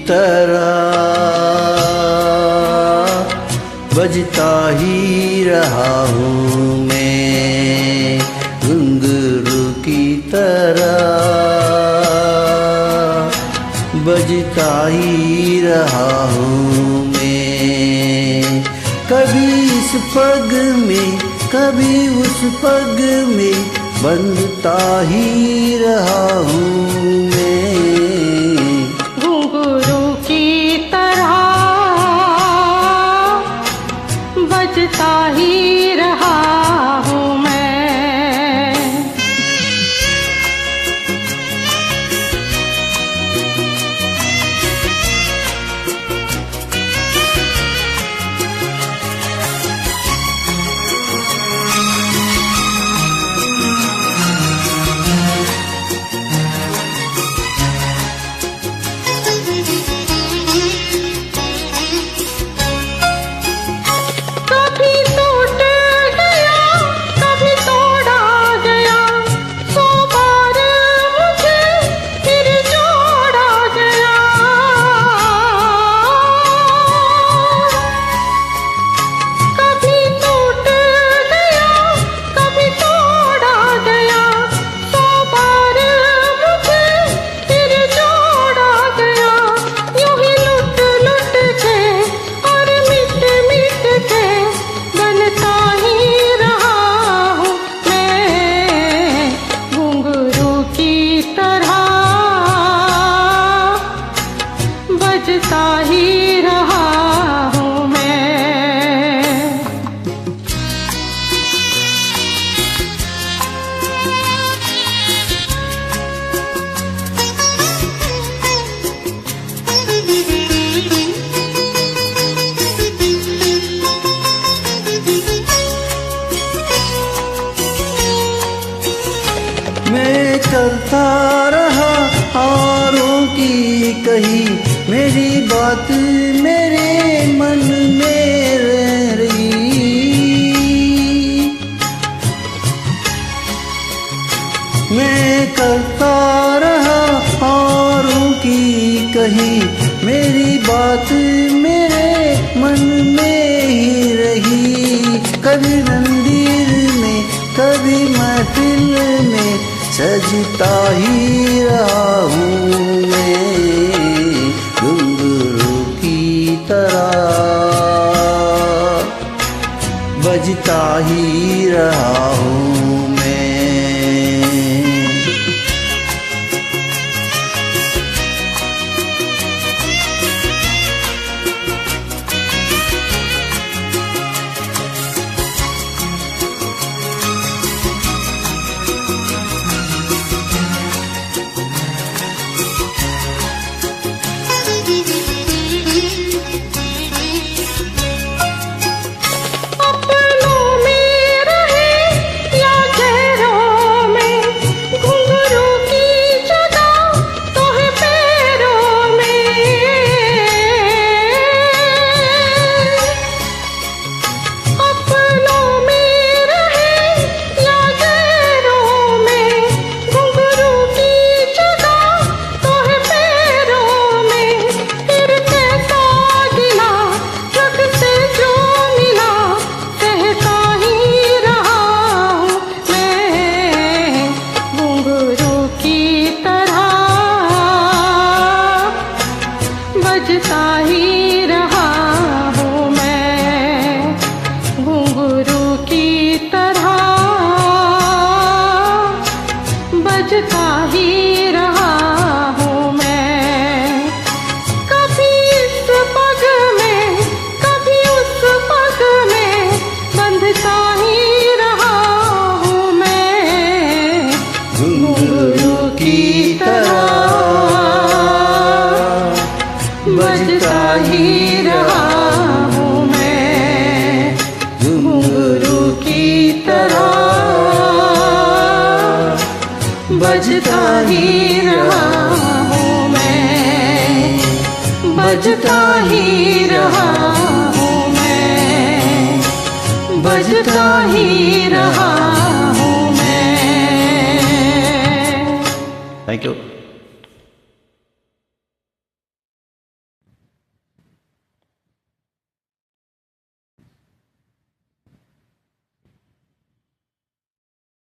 तरह बजता ही रहा हूँ मैं, घुंघरू की तरह बजता ही रहा हूँ मैं। कभी इस पग में कभी उस पग में बंधता ही रहा हूँ मैं। घुंघरू की तरह बजता ही रहा हूँ मैं। बजता ही रहा हूँ मैं। मैं चलता रहा औरों की कही मेरी बात मेरे मन में रह रही। मैं करता रहा औरों की कही मेरी बात मेरे मन में ही रही। कभी मंदिर में कभी महफिल में सजता ही रहा हूँ मैं, घुंघरू की तरह बजता ही रहा हूँ मैं। बजता ही रहा हूँ मैं, घुंघरू की तरह बजता ही रहा हूँ मैं। कभी इस पग में कभी उस पग में बंधता ही रहा हूँ मैं, घुंघरू की तरह बजता ही रहा हूँ मैं, घुंघरू की तरह बजता ही रहा हूँ मैं, बजता ही रहा हूँ मैं, बजता ही रहा हूँ मैं। Thank you.